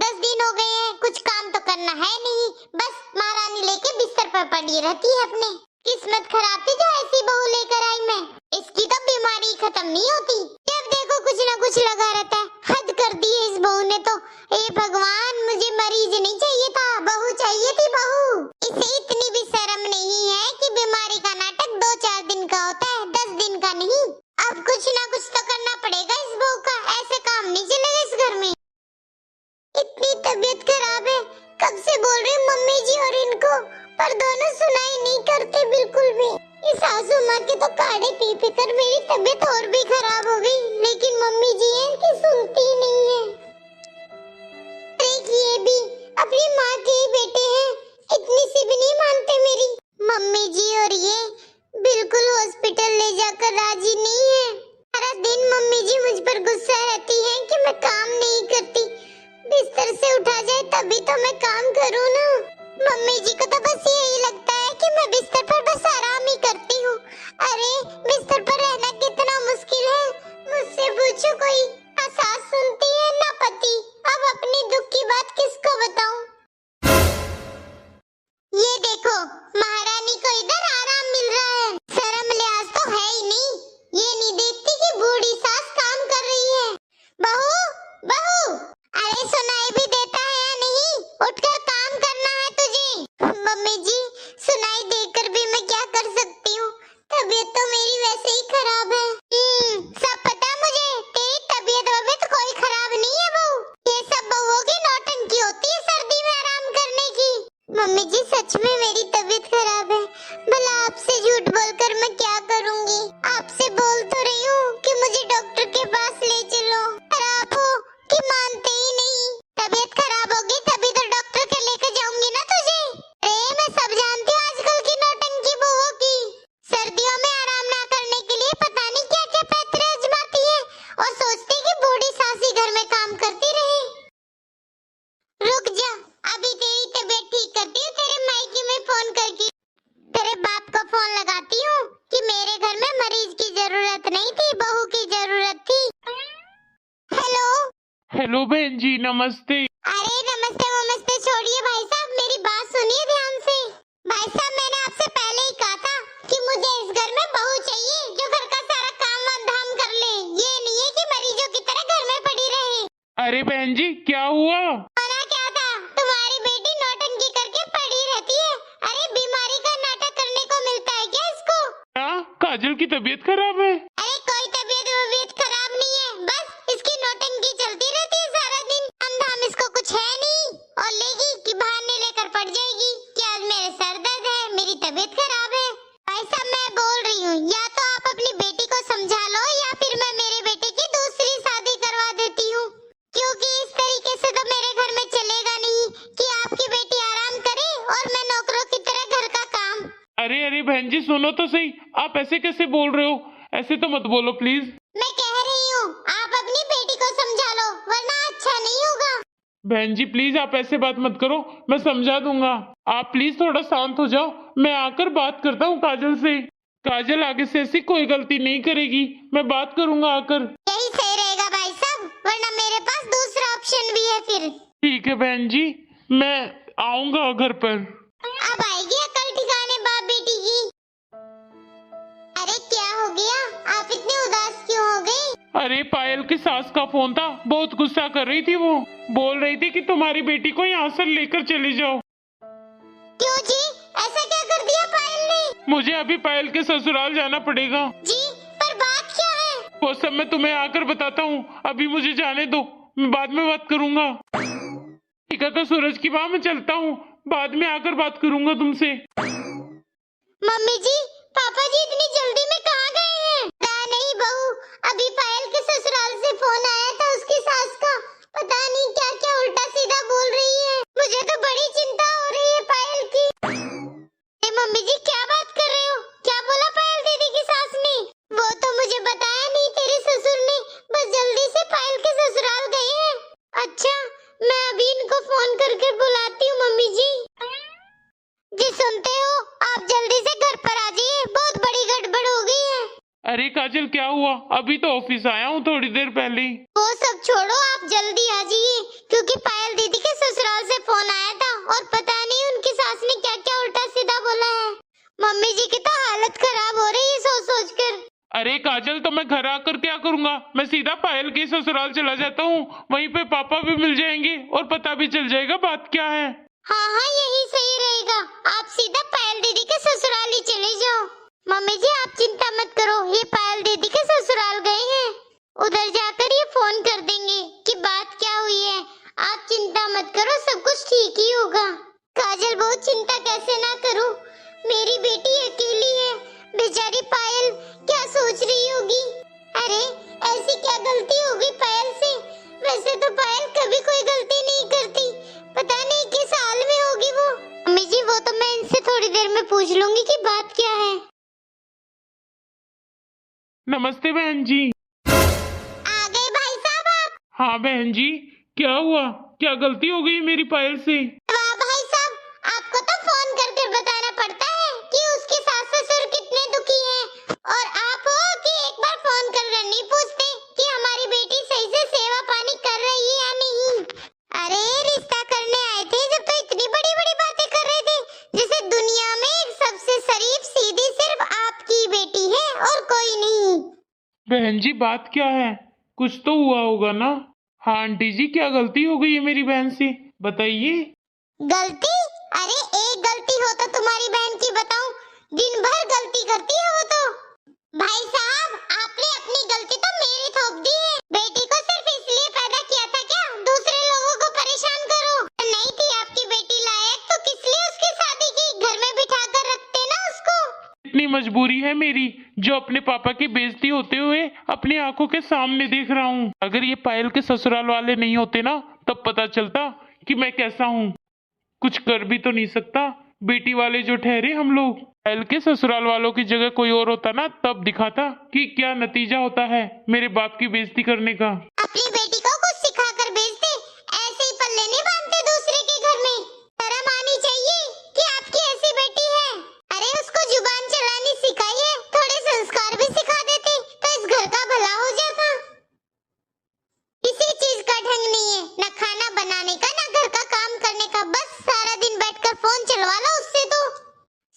10 दिन हो गए हैं, कुछ काम तो करना है नहीं, बस महारानी लेके बिस्तर पर पड़ी रहती है अपने। किस्मत खराब थी जो ऐसी बहू लेकर आई मैं। इसकी तो बीमारी खत्म नहीं होती, जब देखो कुछ ना कुछ लगा रहता है। हद कर दी है इस बहू ने तो। ए भगवान, मुझे मरीज नहीं चाहिए था, बहू चाहिए थी बहू। इसे इतनी भी शर्म नहीं है कि बीमारी का नाटक 2-4 दिन का होता है, 10 दिन का नहीं। अब कुछ ना कुछ तो करना पड़ेगा इस बहू का, ऐसे काम नहीं चलेगा इस घर में। इतनी तबीयत खराब है, कब से बोल रही हूँ मम्मी जी और इनको, पर दोनों सुनाई नहीं करते बिल्कुल भी। इस सासू माँ के तो काढ़े पी पी कर मेरी तबीयत और भी खराब हो गई, लेकिन मम्मी जी है कि सुनती नहीं है। ये भी अपनी माँ के ही बेटे हैं, इतनी सी भी नहीं मानते मेरी मम्मी जी। और ये बिल्कुल हॉस्पिटल ले जाकर राजी नहीं है। सारा दिन मम्मी जी मुझ पर गुस्सा रहती हैं कि मैं काम नहीं करती। बिस्तर से उठा जाए तभी तो मैं काम करूँ ना। मम्मी जी को तो बस यही लगता है कि मैं बिस्तर पर बस आराम ही करती हूँ। अरे बिस्तर पर रहना कितना मुश्किल है, मुझसे पूछो कोई। ना सास सुनती है ना पति, अब अपनी दुख की बात किसको बताऊं। ये देखो, महारानी को इधर आराम मिल रहा है, शर्म लिहाज तो है ही नहीं। ये नहीं देखती कि बूढ़ी सास काम कर रही है। बहू बहू, अरे सुनाई भी देता है या नहीं? उठकर काम करना है तुझे। मम्मी जी, सुनाई देकर भी मैं क्या कर सकती हूँ, तबीयत तो मेरी वैसे ही खराब है। सब पता मुझे, तेरी तबीयत कोई खराब नहीं है बहू। ये सब बहुओं की नौटंकी होती है सर्दी में आराम करने की। मम्मी जी सच में मेरी तबीयत खराब है, भला आपसे झूठ बोलकर मैं क्या करूँगी। आपसे बोल तो रही हूँ कि मुझे डॉक्टर के पास ले चलो, पर आप हो कि मानते ही नहीं। तबीयत खराब होगी तभी तो डॉक्टर के लेकर जाऊंगी ना तुझे। अरे मैं सब जानती हूँ आजकल की नौटंकी बहुओं की। सर्दियों में आराम ना करने के लिए पता नहीं क्या क्या पैतरे आजमाती है और सोचती कि बूढ़ी सासी घर में काम करती रहे। रुक जा, अभी तेरी तबीयत ठीक करती हूँ, तेरे मायके में फोन करके तेरे बाप को फोन लगाती हूँ कि मेरे घर में मरीज की जरूरत नहीं थी, बहू की जरूरत थी। हेलो हेलो बहन जी, नमस्ते। अरे नमस्ते नमस्ते छोड़िए भाई साहब, मेरी बात सुनिए ध्यान से। भाई साहब, मैंने आपसे पहले ही कहा था कि मुझे इस घर में बहू चाहिए जो घर का सारा काम वाम धाम कर ले, ये नहीं है कि मरीजों की तरह घर में पड़ी रहे। अरे बहन जी, क्या हुआ? होना क्या था, तुम्हारी बेटी नौटंकी करके पड़ी रहती है। अरे बीमारी का नाटक करने को मिलता है क्या इसको? क्या काजल की तबीयत खराब है? अरे कोई तबीयत खराब नहीं है, बस इसकी नौटंकी चलती रहती है सारा दिन। हम धाम इसको कुछ है नहीं, और लेगी कि बहाने लेकर पड़ जाएगी कि आज मेरे सर दर्द है, मेरी तबीयत खराब है। भाई साहब, मैं बोल रही हूँ, या तो आप अपनी बेटी को समझा लो या फिर मैं मेरे बेटे की दूसरी शादी करवा देती हूँ, क्योंकि इस तरीके से तो मेरे घर में चलेगा नहीं कि आपकी बेटी आराम करे और मैं नौकरों की तरह घर का काम। अरे अरे बहन जी, सुनो तो सही, आप ऐसे कैसे बोल रहे हो? ऐसे तो मत बोलो प्लीज। मैं कह रही हूँ, आप अपनी बेटी को समझा लो, वरना अच्छा नहीं होगा। बहन जी प्लीज, आप ऐसे बात मत करो, मैं समझा दूंगा। आप प्लीज थोड़ा शांत हो जाओ, मैं आकर बात करता हूँ काजल से। काजल आगे से ऐसी कोई गलती नहीं करेगी, मैं बात करूंगा आकर। यही सही रहेगा भाई साहब, वरना मेरे पास दूसरा ऑप्शन भी है फिर। ठीक है बहन जी, मैं आऊंगा घर पर। अब आएगी अकल ठिकाने बाप बेटी की। अरे क्या हो गया, आप इतने उदास क्यों हो गए? अरे पायल की सास का फोन था, बहुत गुस्सा कर रही थी। वो बोल रही थी कि तुम्हारी बेटी को यहाँ से लेकर चली जाओ। क्यों जी, ऐसा क्या कर दिया पायल ने? मुझे अभी पायल के ससुराल जाना पड़ेगा जी, पर बात क्या है? वो सब मैं तुम्हें आकर बताता हूँ, अभी मुझे जाने दो, मैं बाद में बात करूंगा। ठीक है, तो सूरज की माँ मैं चलता हूँ, बाद में आकर बात करूंगा तुमसे। मम्मी जी, पापा जी इतनी जल्दी में कहाँ गए हैं? पता नहीं बहू, अभी पायल के ससुराल से फोन आया था उसकी सास का, पता नहीं क्या क्या उल्टा सीधा बोल रही है। मुझे तो बड़ी चिंता हो रही है पायल की। मम्मी जी क्या बात कर रहे हो, क्या बोला पायल दीदी की सास ने? वो तो मुझे बताया नहीं तेरे ससुर ने, बस जल्दी से पायल के ससुराल गए हैं। अच्छा, मैं अभी इनको फोन करके बुलाती हूँ मम्मी जी। जी सुनते हो, आप जल्दी से घर पर आ जाइए, बहुत बड़ी गड़बड़ हो गई है। अरे काजल क्या हुआ? अभी तो ऑफिस आया हूँ थोड़ी देर पहले। वो सब छोड़ो, आप जल्दी आ जाइए, क्योंकि पायल दीदी अरे काजल, तो मैं घर आकर क्या करूंगा? मैं सीधा पायल के ससुराल चला जाता हूँ, वहीं पे पापा भी मिल जाएंगे और पता भी चल जाएगा बात क्या है। हाँ हाँ, यही सही रहेगा। आप सीधा पायल दीदी के ससुराल ही चले जाओ। मम्मी जी आप चिंता मत करो, ये पायल दीदी के ससुराल गए हैं, उधर जाकर ये फोन कर देंगे कि बात क्या हुई है। आप चिंता मत करो, सब कुछ ठीक ही होगा। काजल बहुत चिंता कैसे ना करूं, मेरी बेटी अकेली है, बेचारी पायल क्या सोच रही होगी। अरे ऐसी क्या गलती होगी पायल से? वैसे तो पायल कभी कोई गलती नहीं करती, पता नहीं किस हाल में होगी वो। मम्मी जी वो तो मैं इनसे थोड़ी देर में पूछ लूंगी कि बात क्या है। नमस्ते बहन जी। आ गए भाई साहब आप? हाँ बहन जी, क्या हुआ? क्या गलती हो गई मेरी पायल से? वाह भाई साहब, आपको तो फोन कर कर बताना पड़ता है कि उसके सास ससुर कितने दुखी हैं, और आप हो कि एक बार फोन कर कर नहीं पूछते कि हमारी बेटी सही से सेवा पानी कर रही है या नहीं। अरे रिश्ता करने आए थे जब तो इतनी बड़ी बड़ी बातें कर रहे थे, जैसे दुनिया में सबसे शरीफ सीधी सिर्फ आपकी बेटी है और कोई नहीं। बहन जी बात क्या है? कुछ तो हुआ होगा ना? हाँ आंटी जी, क्या गलती हो गई है मेरी बहन से, बताइए। गलती? अरे एक गलती हो तो तुम्हारी बहन की बताऊं, दिन भर गलती करती है वो तो। भाई साहब आपने अपनी गलती तो मेरी थोप दी है। बेटी को सिर्फ इसलिए पैदा किया था क्या दूसरे लोगों को परेशान करो? नहीं थी आपकी बेटी लायक तो किस लिए उसकी शादी की? घर में बिठा कर रखते ना उसको। इतनी मजबूरी है मेरी जो अपने पापा की बेइज्जती होते हुए अपनी आंखों के सामने देख रहा हूँ। अगर ये पायल के ससुराल वाले नहीं होते ना, तब पता चलता कि मैं कैसा हूँ। कुछ कर भी तो नहीं सकता, बेटी वाले जो ठहरे हम लोग। पायल के ससुराल वालों की जगह कोई और होता ना, तब दिखाता कि क्या नतीजा होता है मेरे बाप की बेइज्जती करने का। अपनी बेटी को कुछ सिखा कर भेजते, ऐसे ही पल्ले नहीं बांधते दूसरे के घर में। शर्म आनी चाहिए कि आपकी ऐसी बेटी है। अरे उसको जुबान चलानी सिखाइए, थोड़े संस्कार भी सिखा देते तो इस घर का भला हो जाता। किसी चीज का ढंग नहीं है, न खाना बनाने का न घर का काम करने का, बस सारा दिन बैठकर फोन चलवा लो उससे। तो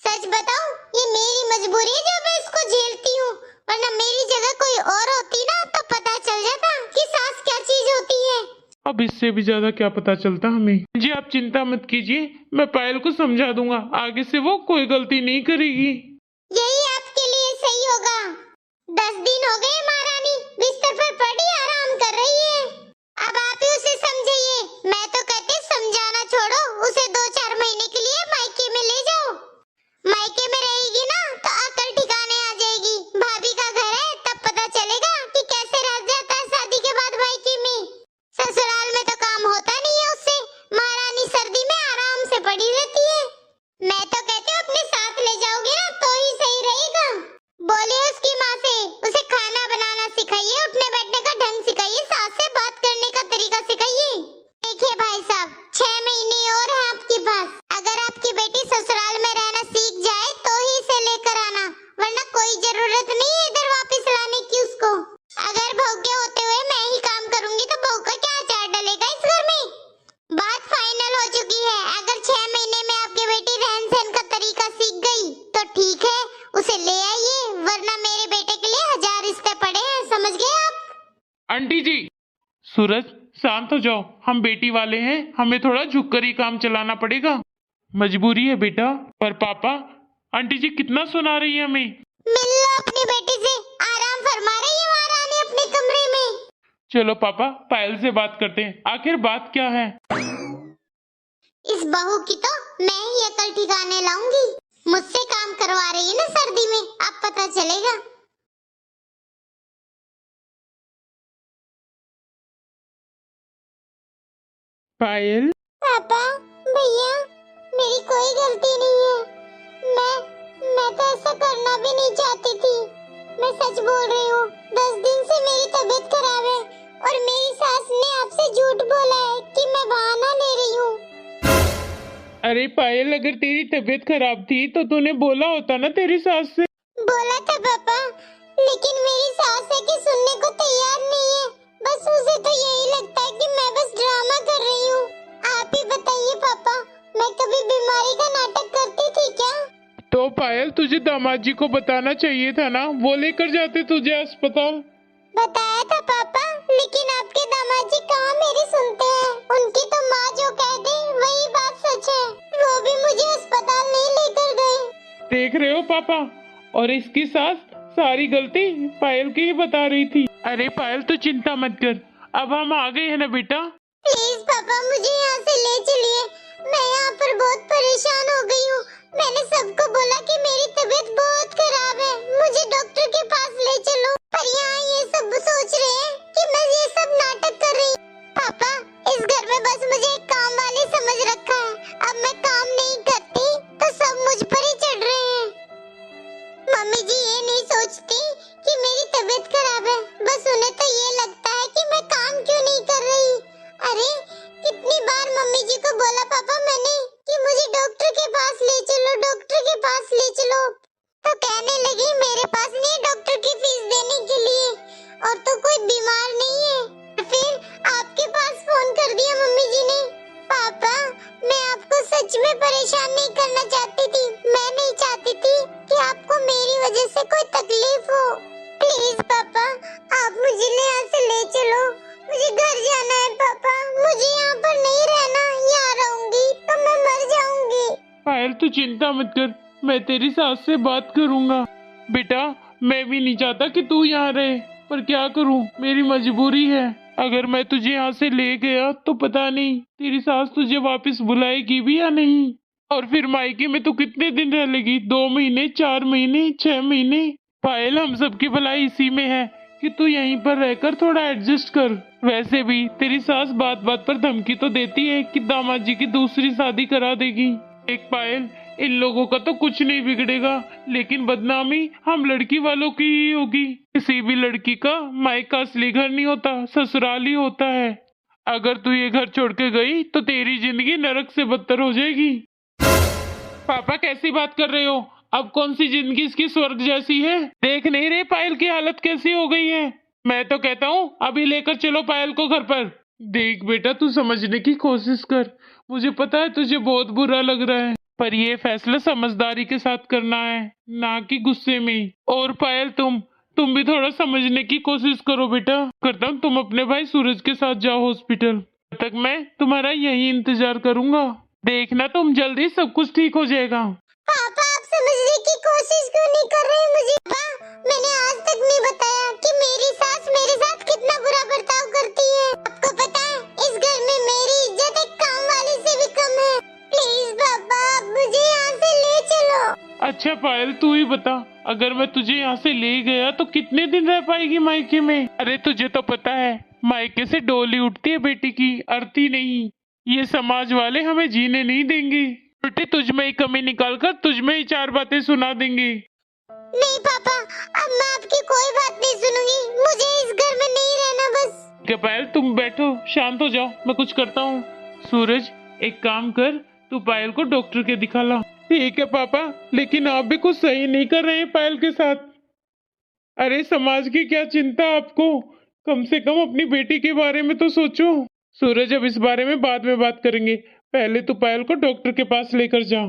सच बताऊं, ये मेरी मजबूरी है जो मैं इसको झेलती हूँ, वरना मेरी जगह कोई और होती ना तो पता चल जाता कि सास क्या चीज होती है। अब इससे भी ज्यादा क्या पता चलता हमें। जी आप चिंता मत कीजिए, मैं पायल को समझा दूंगा, आगे से वो कोई गलती नहीं करेगी। यही आपके लिए सही होगा। 10 दिन हो गए महारानी बिस्तर पर पड़ी आराम कर रही है, अब आप ही उसे समझाइए। मैं तो कहती समझाना छोड़ो, उसे 2-4 महीने के लिए मायके में ले जाओ। मायके में रहेगी ना तो अकल ठिकाने आ जाएगी। भाभी का घर है, तब पता चलेगा कि कैसे रह जाता है शादी के बाद मायके में। ससुराल में तो काम होता नहीं है उससे, महारानी सर्दी में आराम से पड़ी रहती है। मैं तो कहती हूँ अपने साथ ले जाओगे ना तो ही सही रहेगा। बोलिए उसकी माँ से, उसे खाना बनाना सिखाइए, उठने बैठने का ढंग सिखाइए, सास से बात करने का तरीका सिखाइए। देखिए भाई साहब, 6 महीने और है आपके पास। अगर आपकी बेटी ससुराल में रहना सीख जाए तो ही इसे लेकर आना, वरना कोई जरूरत नहीं है इधर वापस लाने की उसको। अगर बहू के होते हुए मैं ही काम करूंगी तो बहू का क्या अचार डलेगा इस घर में? बात फाइनल हो चुकी है। अगर 6 महीने में आपकी बेटी रहन सहन का तरीका सीख गई तो ठीक है, उसे ले आइए, वरना मेरे बेटे के लिए 1000 रिश्ते पड़े हैं, समझ गए आप? आंटी जी, सूरज शांत हो जाओ, हम बेटी वाले हैं, हमें थोड़ा झुक कर ही काम चलाना पड़ेगा, मजबूरी है बेटा। पर पापा, आंटी जी कितना सुना रही है हमें। मिल लो अपनी बेटी से, आराम फरमा रही है महारानी अपने कमरे में। चलो पापा, पायल से बात करते हैं, आखिर बात क्या है। इस बहू की तो मैं ही अकल ठिकाने लाऊंगी। मुझसे काम करवा रही है ना सर्दी में, अब पता चलेगा। पायल, पापा, भैया, मेरी कोई गलती नहीं है। मैं तो ऐसा करना भी नहीं चाहती थी। मैं सच बोल रही हूँ, 10 दिन से मेरी तबीयत खराब है और मेरी सास ने आपसे झूठ बोला है कि मैं बहाना ले रही हूँ। अरे पायल, अगर तेरी तबीयत खराब थी तो तूने बोला होता ना तेरी सास से। बोला था पापा, लेकिन मेरी सास है कि सुनने को तैयार नहीं है। बस उसे तो यही लगता है कि मैं बस ड्रामा कर रही हूँ। आप ही बताइए पापा, मैं कभी बीमारी का नाटक करती थी क्या? तो ओ पायल, तुझे दामाद जी को बताना चाहिए था ना, वो लेकर जाते तुझे अस्पताल। बताया था पापा, लेकिन आपके दामाद जी कहाँ मेरी सुनते हैं। उनकी तो माँ जो कह दे वही बात सच है। वो भी मुझे अस्पताल नहीं लेकर गए। देख रहे हो पापा, और इसकी सास सारी गलती पायल की ही बता रही थी। अरे पायल, तू चिंता मत कर, अब हम आ गए हैं ना बेटा। प्लीज पापा मुझे यहाँ से ले चलिए, मैं यहाँ पर बहुत परेशान हो गई हूँ। मैंने सबको बोला कि मेरी तबीयत बहुत खराब है, मुझे डॉक्टर के पास ले चलो, पर यहाँ ये सब सोच रहे हैं कि मैं ये सब नाटक कर रही हूँ। पापा, इस घर में बस मुझे एक काम वाली समझ रखा है। अब मैं काम नहीं करती तो सब मुझ पर ही चढ़ रहे हैं। मम्मी जी ये नहीं सोचती कि मेरी तबीयत खराब है, बस उन्हें तो ये लगता है कि मैं काम क्यों नहीं कर रही। अरे कितनी बार मम्मी जी को बोला पापा मैंने कि मुझे डॉक्टर के पास ले चलो, डॉक्टर के पास ले चलो, तो कहने लगी मेरे पास नहीं डॉक्टर की फीस देने के लिए, और तो कोई बीमार नहीं है। फिर आपके पास फोन कर दिया मम्मी जी ने। पापा, मैं आपको सच में परेशान नहीं करना चाहती थी, मैं नहीं चाहती थी कि आपको मेरी वजह से कोई तकलीफ हो। प्लीज पापा, आप मुझे यहाँ से ले चलो, मुझे घर जाना है पापा, मुझे यहाँ पर नहीं रहना, यहाँ रहूंगी तो मैं मर जाऊंगी। पायल, तू चिंता मत कर, मैं तेरी सास से बात करूंगा। बेटा, मैं भी नहीं चाहता कि तू यहाँ रहे, पर क्या करूं, मेरी मजबूरी है। अगर मैं तुझे यहाँ से ले गया तो पता नहीं तेरी सास तुझे वापस बुलाएगी भी या नहीं। और फिर मायके में तू कितने दिन रह लेगी, 2 महीने, 4 महीने, 6 महीने। पायल, हम सबकी भलाई इसी में है कि तू यहीं पर रहकर थोड़ा एडजस्ट कर। वैसे भी तेरी सास बात बात पर धमकी तो देती है कि दामाद जी की दूसरी शादी करा देगी। एक पायल, इन लोगों का तो कुछ नहीं बिगड़ेगा, लेकिन बदनामी हम लड़की वालों की ही होगी। किसी भी लड़की का मायका असली घर नहीं होता, ससुराल ही होता है। अगर तू ये घर छोड़ के गई तो तेरी जिंदगी नरक से बदतर हो जाएगी। पापा, कैसी बात कर रहे हो? अब कौन सी जिंदगी इसकी स्वर्ग जैसी है? देख नहीं रहे पायल की हालत कैसी हो गई है? मैं तो कहता हूँ अभी लेकर चलो पायल को घर पर। देख बेटा, तू समझने की कोशिश कर, मुझे पता है तुझे बहुत बुरा लग रहा है, पर ये फैसला समझदारी के साथ करना है, ना कि गुस्से में। और पायल, तुम भी थोड़ा समझने की कोशिश करो बेटा। करता हूँ तुम अपने भाई सूरज के साथ जाओ हॉस्पिटल, तब तक मैं तुम्हारा यही इंतजार करूंगा। देखना, तुम जल्दी सब कुछ ठीक हो जाएगा। पापा, आप समझने की कोशिश क्यों नहीं कर रहे मुझे? पापा, मैंने आज तक नहीं बताया कि मेरी सास मेरे साथ कितना बुरा बर्ताव करती है। आपको पता है इस घर में मेरी इज्जत एक काम वाली से भी कम है। प्लीज पापा, आप मुझे यहाँ से ले चलो। अच्छा पायल, तू ही बता, अगर मैं तुझे यहाँ से ले गया तो कितने दिन रह पाएगी मायके में? अरे तुझे तो पता है, मायके से डोली उठती है बेटी की, अर्थी नहीं। ये समाज वाले हमें जीने नहीं देंगे, उल्टे तुझ में ही कमी निकाल कर तुझ में ही 4 बातें सुना देंगे। नहीं पापा, अब मैं आपकी कोई बात नहीं सुनूंगी, मुझे इस घर में नहीं रहना बस। क्या पायल, तुम बैठो, शांत हो जाओ, मैं कुछ करता हूँ। सूरज, एक काम कर, तू पायल को डॉक्टर के दिखा ला। ठीक है पापा, लेकिन आप भी कुछ सही नहीं कर रहे हैं पायल के साथ। अरे समाज की क्या चिंता आपको, कम से कम अपनी बेटी के बारे में तो सोचो। सूरज, अब इस बारे में बाद में बात करेंगे, पहले तू पायल को डॉक्टर के पास लेकर जा।